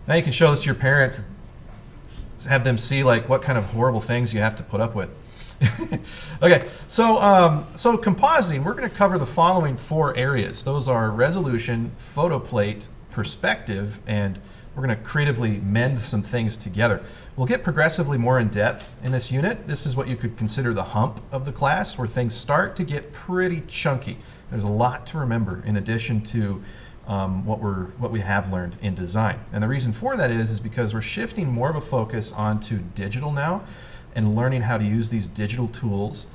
Now you can show this to your parents, have them see like what kind of horrible things you have to put up with. Okay, so so compositing, we're going to cover the following 4 areas. Those are resolution, photo plate, perspective, and we're going to creatively mend some things together. We'll get progressively more in depth in this unit. This is what you could consider the hump of the class, where things start to get pretty chunky. There's a lot to remember in addition to what we have learned in design. And the reason for that is because we're shifting more of a focus onto digital now and learning how to use these digital tools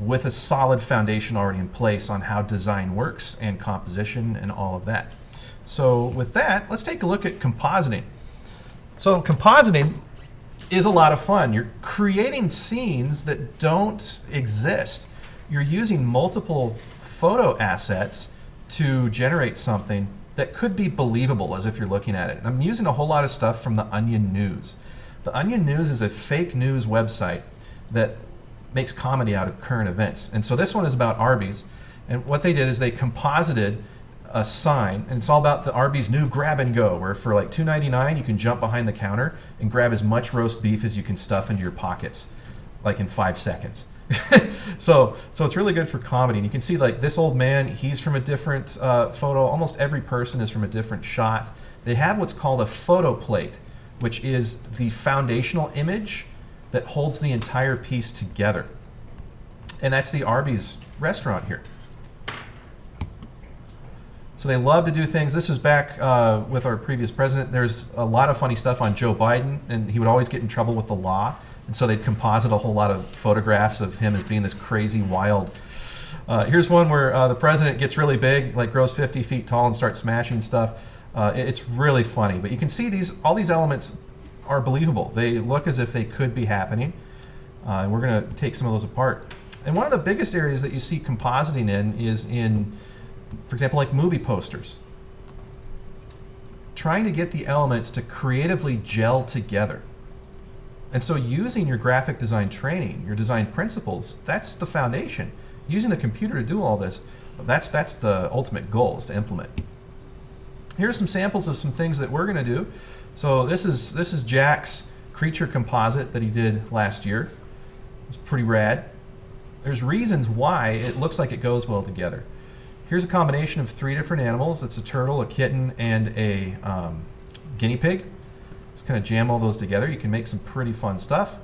with a solid foundation already in place on how design works and composition and all of that. So with that, let's take a look at compositing. So compositing is a lot of fun. You're creating scenes that don't exist. You're using multiple photo assets to generate something that could be believable as if you're looking at it. I'm using a whole lot of stuff from the Onion News. The Onion News is a fake news website that makes comedy out of current events. And so this one is about Arby's. And what they did is they composited a sign, and it's all about the Arby's new grab and go, where for like $2.99 you can jump behind the counter and grab as much roast beef as you can stuff into your pockets, like in 5 seconds. So it's really good for comedy. And you can see like this old man, he's from a different photo. Almost every person is from a different shot. They have what's called a photo plate, which is the foundational image that holds the entire piece together. And that's the Arby's restaurant here. So they love to do things. This was back with our previous president. There's a lot of funny stuff on Joe Biden, and he would always get in trouble with the law. And so they'd composite a whole lot of photographs of him as being this crazy, wild. Here's one where the president gets really big, like grows 50 feet tall and starts smashing stuff. It's really funny. But you can see all these elements are believable. They look as if they could be happening. And we're going to take some of those apart. And one of the biggest areas that you see compositing in is in, for example, like movie posters. Trying to get the elements to creatively gel together. And so using your graphic design training, your design principles, that's the foundation. Using the computer to do all this, that's the ultimate goal, is to implement. Here are some samples of some things that we're going to do. So this is Jack's creature composite that he did last year. It's pretty rad. There's reasons why it looks like it goes well together. Here's a combination of 3 different animals. It's a turtle, a kitten, and a guinea pig. Just kind of jam all those together. You can make some pretty fun stuff.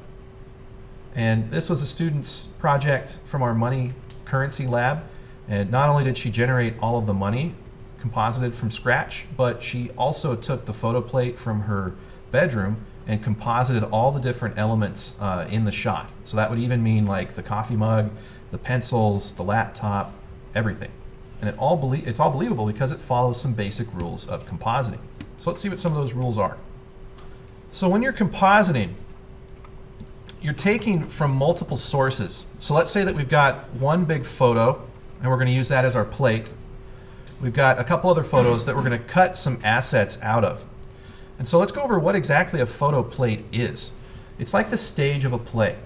And this was a student's project from our money currency lab. And not only did she generate all of the money composited from scratch, but she also took the photo plate from her bedroom and composited all the different elements in the shot. So that would even mean like the coffee mug, the pencils, the laptop, everything. And it's all believable because it follows some basic rules of compositing. So let's see what some of those rules are. So when you're compositing, you're taking from multiple sources. So let's say that we've got one big photo, and we're going to use that as our plate. We've got a couple other photos that we're going to cut some assets out of. And so let's go over what exactly a photo plate is. It's like the stage of a play.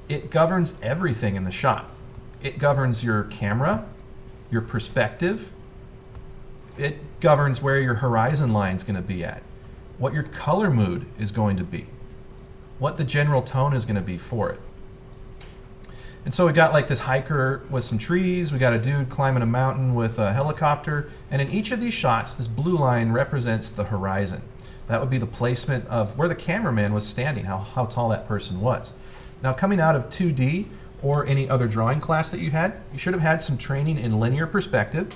It governs everything in the shot. It governs your camera, your perspective. It governs where your horizon line is going to be at, what your color mood is going to be, what the general tone is going to be for it. And so we got like this hiker with some trees, we got a dude climbing a mountain with a helicopter, and in each of these shots, this blue line represents the horizon. That would be the placement of where the cameraman was standing, how tall that person was. Now coming out of 2D or any other drawing class that you should have had some training in linear perspective.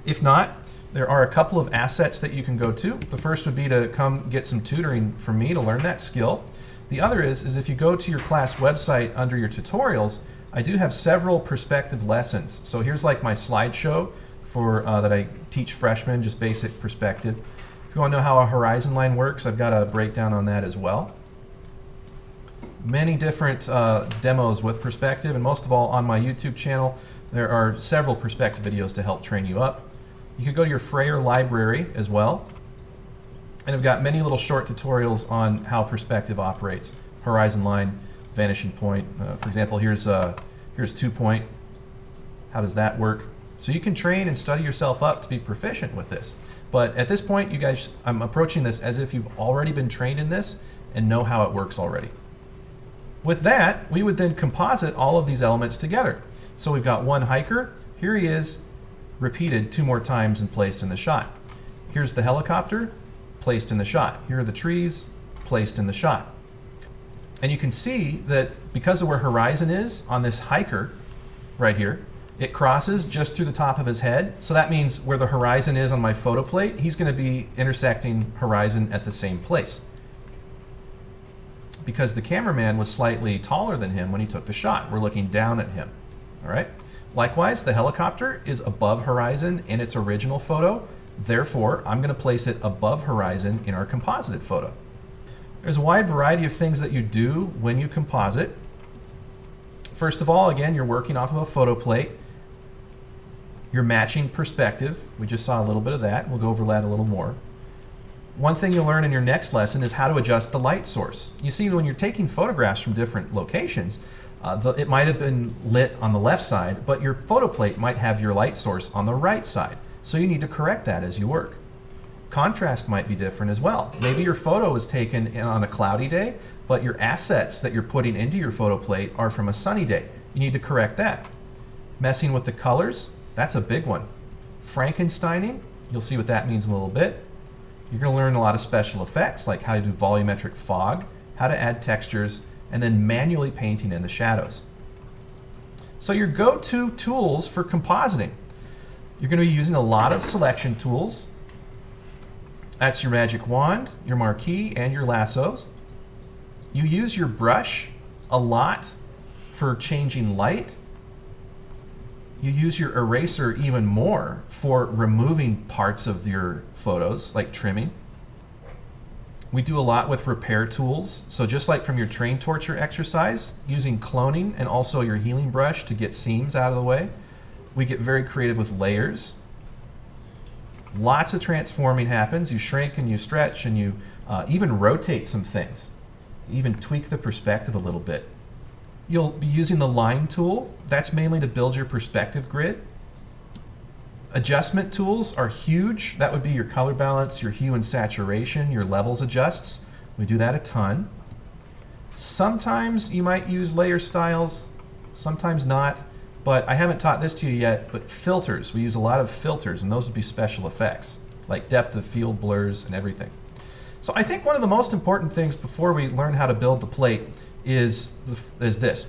If not, there are a couple of assets that you can go to. The first would be to come get some tutoring from me to learn that skill. The other is if you go to your class website under your tutorials, I do have several perspective lessons. So here's like my slideshow for that I teach freshmen, just basic perspective. If you want to know how a horizon line works, I've got a breakdown on that as well. Many different demos with perspective, and most of all on my YouTube channel, there are several perspective videos to help train you up. You could go to your Frayer library as well. And I've got many little short tutorials on how perspective operates. Horizon line, vanishing point. For example, here's 2 point. How does that work? So you can train and study yourself up to be proficient with this. But at this point, you guys, I'm approaching this as if you've already been trained in this and know how it works already. With that, we would then composite all of these elements together. So we've got one hiker. Here he is, repeated 2 more times and placed in the shot. Here's the helicopter, placed in the shot. Here are the trees, placed in the shot. And you can see that because of where horizon is on this hiker right here, it crosses just through the top of his head. So that means where the horizon is on my photo plate, he's going to be intersecting horizon at the same place. Because the cameraman was slightly taller than him when he took the shot. We're looking down at him. All right. Likewise, the helicopter is above horizon in its original photo. Therefore, I'm going to place it above horizon in our composited photo. There's a wide variety of things that you do when you composite. First of all, again, you're working off of a photo plate. You're matching perspective. We just saw a little bit of that. We'll go over that a little more. One thing you'll learn in your next lesson is how to adjust the light source. You see, when you're taking photographs from different locations, it might have been lit on the left side, but your photo plate might have your light source on the right side. So you need to correct that as you work. Contrast might be different as well. Maybe your photo was taken on a cloudy day, but your assets that you're putting into your photo plate are from a sunny day. You need to correct that. Messing with the colors, that's a big one. Frankensteining, you'll see what that means in a little bit. You're going to learn a lot of special effects, like how to do volumetric fog, how to add textures, and then manually painting in the shadows. So your go-to tools for compositing. You're going to be using a lot of selection tools. That's your magic wand, your marquee, and your lassos. You use your brush a lot for changing light. You use your eraser even more for removing parts of your photos, like trimming. We do a lot with repair tools. So just like from your train torture exercise, using cloning and also your healing brush to get seams out of the way. We get very creative with layers. Lots of transforming happens. You shrink and you stretch and you even rotate some things. Even tweak the perspective a little bit. You'll be using the line tool. That's mainly to build your perspective grid. Adjustment tools are huge. That would be your color balance, your hue and saturation, your levels adjusts. We do that a ton. Sometimes you might use layer styles, sometimes not, but I haven't taught this to you yet, but filters. We use a lot of filters, and those would be special effects, like depth of field blurs and everything. So I think one of the most important things before we learn how to build the plate is this.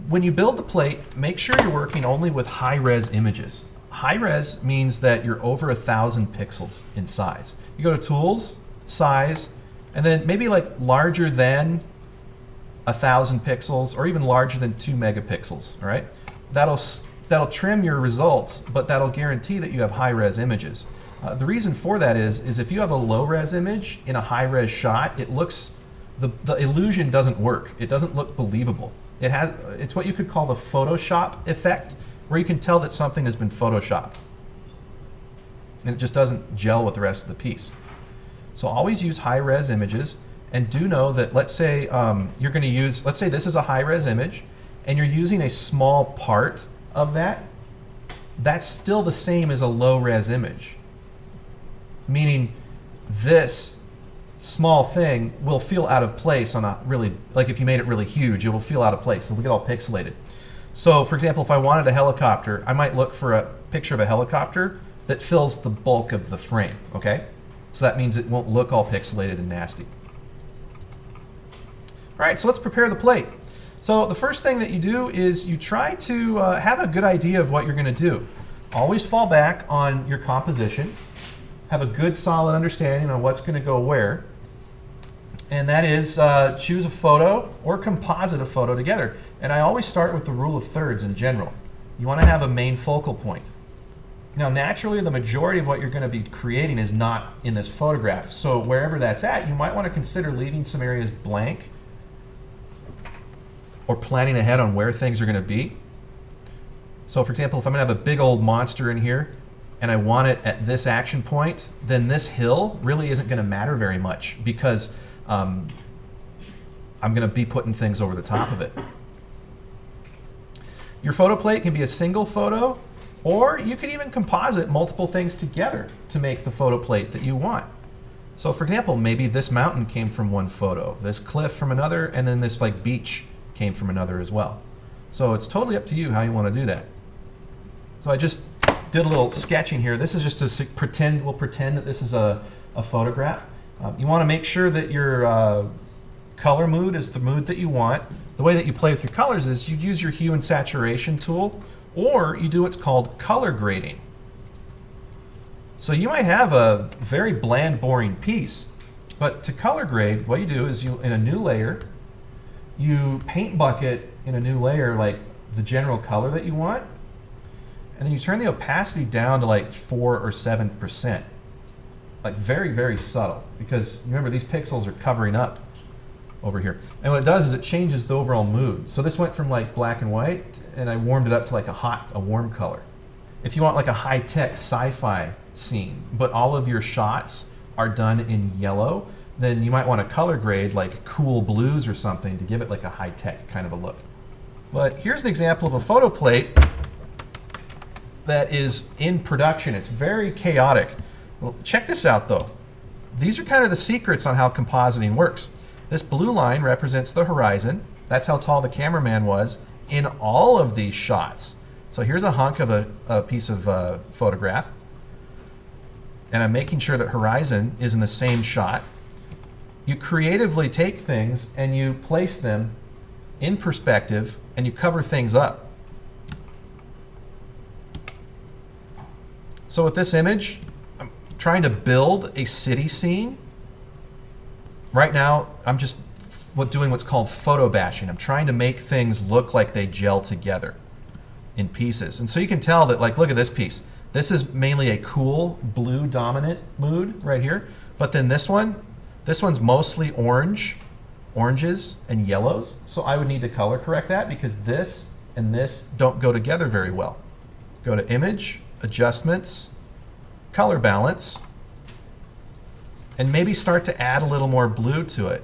When you build the plate, make sure you're working only with high-res images. High-res means that you're over 1,000 pixels in size. You go to Tools, Size, and then maybe like larger than 1,000 pixels or even larger than 2 megapixels, all right? That'll trim your results, but that'll guarantee that you have high-res images. The reason for that is if you have a low-res image in a high-res shot, it looks, the illusion doesn't work. It doesn't look believable. It's what you could call the Photoshop effect, where you can tell that something has been Photoshopped. And it just doesn't gel with the rest of the piece. So always use high-res images, and do know that, let's say you're going to use, let's say this is a high-res image, and you're using a small part of that, that's still the same as a low-res image. Meaning this small thing will feel out of place on a really, like if you made it really huge, it will feel out of place. It'll get all pixelated. So for example, if I wanted a helicopter, I might look for a picture of a helicopter that fills the bulk of the frame, okay? So that means it won't look all pixelated and nasty. All right, so let's prepare the plate. So the first thing that you do is you try to have a good idea of what you're gonna do. Always fall back on your composition. Have a good solid understanding on what's gonna go where. And that is choose a photo or composite a photo together. And I always start with the rule of thirds in general. You wanna have a main focal point. Now naturally the majority of what you're gonna be creating is not in this photograph. So wherever that's at, you might wanna consider leaving some areas blank or planning ahead on where things are gonna be. So for example, if I'm gonna have a big old monster in here and I want it at this action point, then this hill really isn't gonna matter very much because I'm gonna be putting things over the top of it. Your photo plate can be a single photo, Or you could even composite multiple things together to make the photo plate that you want. So for example, maybe this mountain came from one photo, this cliff from another, and then this like beach came from another as well. So it's totally up to you how you want to do that. So I just did a little sketching here. This is just to pretend, we'll pretend that this is a photograph. You want to make sure that your color mood is the mood that you want. The way that you play with your colors is you use your hue and saturation tool, or you do what's called color grading. So you might have a very bland, boring piece, but to color grade, what you do is you, in a new layer, you paint bucket in a new layer like the general color that you want, and then you turn the opacity down to like 4 or 7%. Like very, very subtle, because remember these pixels are covering up over here. And what it does is it changes the overall mood. So this went from like black and white, and I warmed it up to like a warm color. If you want like a high-tech sci-fi scene, but all of your shots are done in yellow, then you might want to color grade like cool blues or something to give it like a high-tech kind of a look. But here's an example of a photo plate that is in production. It's very chaotic. Well, check this out though. These are kind of the secrets on how compositing works. This blue line represents the horizon. That's how tall the cameraman was in all of these shots. So here's a hunk of a piece of photograph. And I'm making sure that horizon is in the same shot. You creatively take things and you place them in perspective and you cover things up. So with this image, I'm trying to build a city scene. Right now, I'm just doing what's called photobashing. I'm trying to make things look like they gel together in pieces. And so you can tell that, like, look at this piece. This is mainly a cool blue dominant mood right here. But then this one's mostly oranges and yellows. So I would need to color correct that because this and this don't go together very well. Go to Image, Adjustments, Color Balance, and maybe start to add a little more blue to it.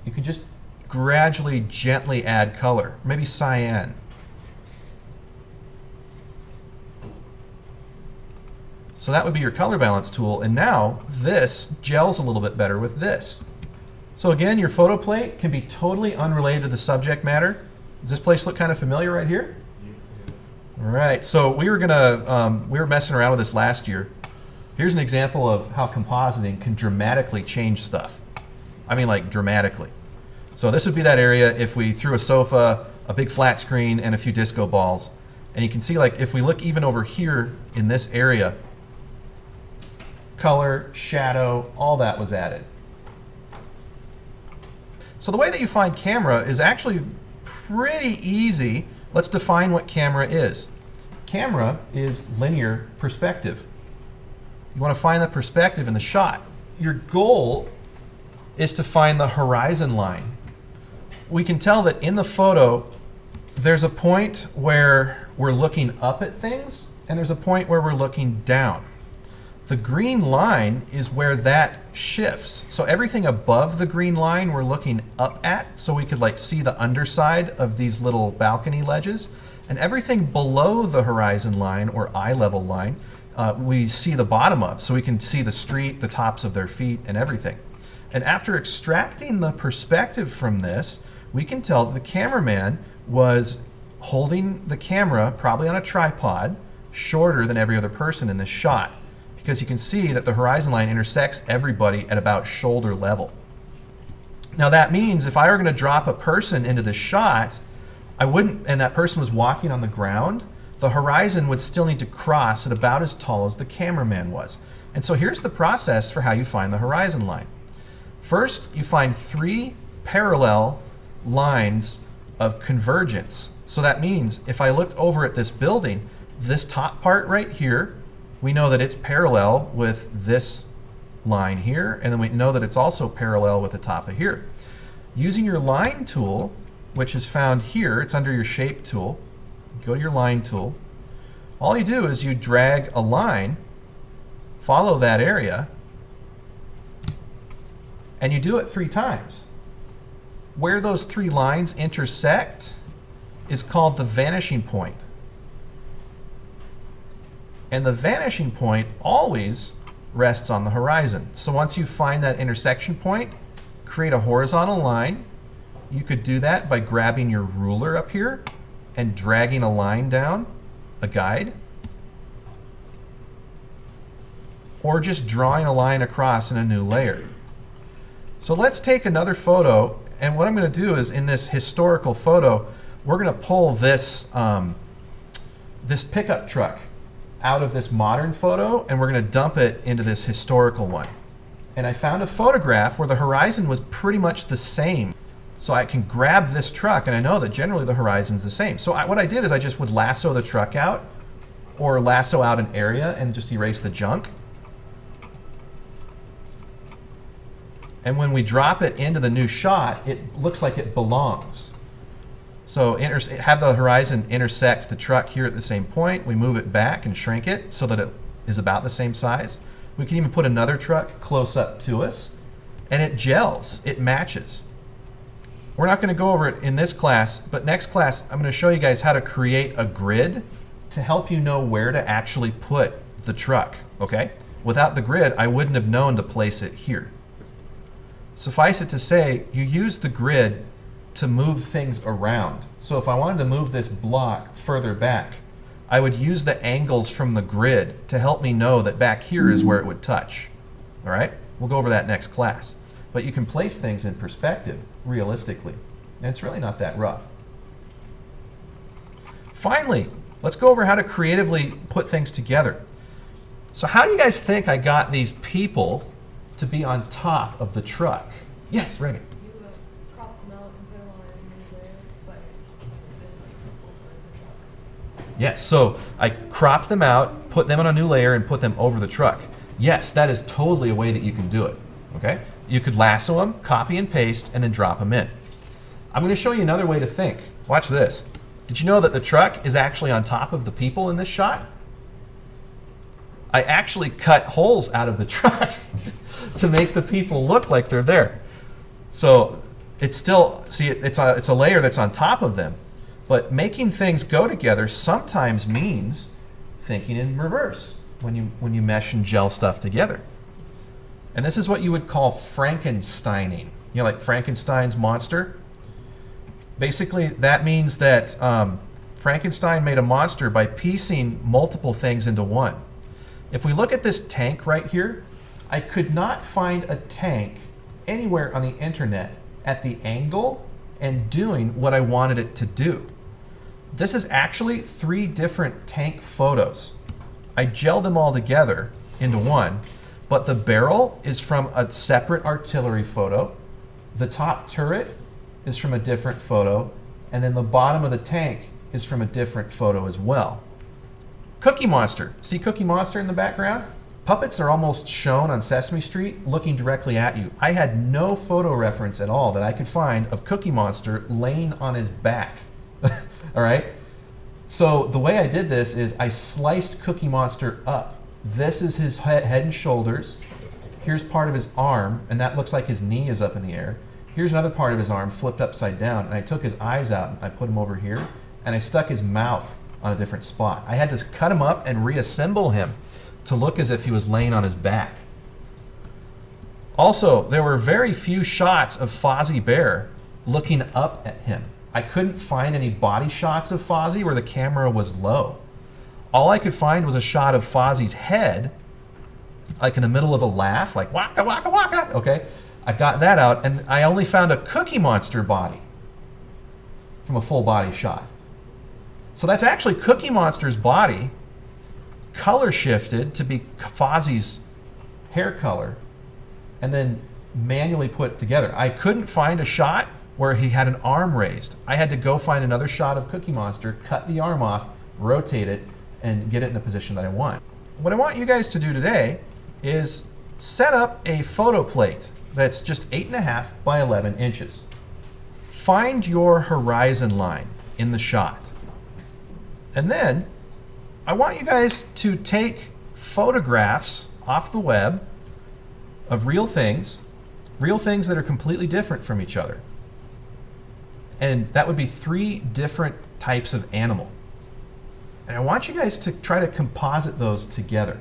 You can just gradually, gently add color, maybe cyan. So that would be your color balance tool, and now this gels a little bit better with this. So again, your photo plate can be totally unrelated to the subject matter. Does this place look kind of familiar right here? All right, so we were messing around with this last year. Here's an example of how compositing can dramatically change stuff. I mean, like dramatically. So this would be that area if we threw a sofa, a big flat screen, and a few disco balls. And you can see, like, if we look even over here in this area, color, shadow, all that was added. So the way that you find camera is actually pretty easy. Let's define what camera is. Camera is linear perspective. You want to find the perspective in the shot. Your goal is to find the horizon line. We can tell that in the photo, there's a point where we're looking up at things, and there's a point where we're looking down. The green line is where that shifts. So everything above the green line we're looking up at, so we could like see the underside of these little balcony ledges. And everything below the horizon line or eye level line, we see the bottom of, so we can see the street, the tops of their feet, and everything. And after extracting the perspective from this, we can tell that the cameraman was holding the camera, probably on a tripod, shorter than every other person in this shot. Because you can see that the horizon line intersects everybody at about shoulder level. Now that means if I were going to drop a person into this shot, I wouldn't, and that person was walking on the ground, the horizon would still need to cross at about as tall as the cameraman was. And so here's the process for how you find the horizon line. First, you find 3 parallel lines of convergence. So that means if I looked over at this building, this top part right here, we know that it's parallel with this line here, and then we know that it's also parallel with the top of here. Using your line tool, which is found here, it's under your shape tool, go to your line tool. All you do is you drag a line, follow that area, and you do it 3 times. Where those 3 lines intersect is called the vanishing point. And the vanishing point always rests on the horizon. So once you find that intersection point, create a horizontal line. You could do that by grabbing your ruler up here and dragging a line down, a guide, or just drawing a line across in a new layer. So let's take another photo, and what I'm going to do is in this historical photo, we're going to pull this, this pickup truck out of this modern photo, and we're going to dump it into this historical one. And I found a photograph where the horizon was pretty much the same. So I can grab this truck, and I know that generally the horizon's the same. So what I did is I just would lasso the truck out, or lasso out an area and just erase the junk. And when we drop it into the new shot, it looks like it belongs. So have the horizon intersect the truck here at the same point. We move it back and shrink it so that it is about the same size. We can even put another truck close up to us, and it gels, it matches. We're not going to go over it in this class, but next class I'm going to show you guys how to create a grid to help you know where to actually put the truck, okay? Without the grid, I wouldn't have known to place it here. Suffice it to say, you use the grid to move things around. So if I wanted to move this block further back, I would use the angles from the grid to help me know that back here is where it would touch. All right? We'll go over that next class. But you can place things in perspective realistically, and it's really not that rough. Finally, let's go over how to creatively put things together. So how do you guys think I got these people to be on top of the truck? Yes, Reagan. You crop them out and put them on a new layer, but then over the truck. Yes, so I cropped them out, put them on a new layer, and put them over the truck. Yes, that is totally a way that you can do it, okay? You could lasso them, copy and paste, and then drop them in. I'm going to show you another way to think. Watch this. Did you know that the truck is actually on top of the people in this shot? I actually cut holes out of the truck to make the people look like they're there. So it's still, see, it's a layer that's on top of them. But making things go together sometimes means thinking in reverse when you mesh and gel stuff together. And this is what you would call Frankensteining. You know, like Frankenstein's monster? Basically, that means that Frankenstein made a monster by piecing multiple things into one. If we look at this tank right here, I could not find a tank anywhere on the internet at the angle and doing what I wanted it to do. This is actually 3 different tank photos. I gelled them all together into one, but the barrel is from a separate artillery photo. The top turret is from a different photo, and then the bottom of the tank is from a different photo as well. Cookie Monster. See Cookie Monster in the background? Puppets are almost shown on Sesame Street looking directly at you. I had no photo reference at all that I could find of Cookie Monster laying on his back. All right? So the way I did this is I sliced Cookie Monster up. This is his head and shoulders. Here's part of his arm, and that looks like his knee is up in the air. Here's another part of his arm flipped upside down, and I took his eyes out and I put him over here, and I stuck his mouth on a different spot. I had to cut him up and reassemble him to look as if he was laying on his back. Also, there were very few shots of Fozzie Bear looking up at him. I couldn't find any body shots of Fozzie where the camera was low. All I could find was a shot of Fozzie's head, like in the middle of a laugh, like waka waka waka, okay? I got that out, and I only found a Cookie Monster body from a full body shot. So that's actually Cookie Monster's body, color shifted to be Fozzie's hair color, and then manually put together. I couldn't find a shot where he had an arm raised. I had to go find another shot of Cookie Monster, cut the arm off, rotate it, and get it in the position that I want. What I want you guys to do today is set up a photo plate that's just 8.5 by 11 inches. Find your horizon line in the shot. And then I want you guys to take photographs off the web of real things that are completely different from each other. And that would be 3 different types of animal. And I want you guys to try to composite those together.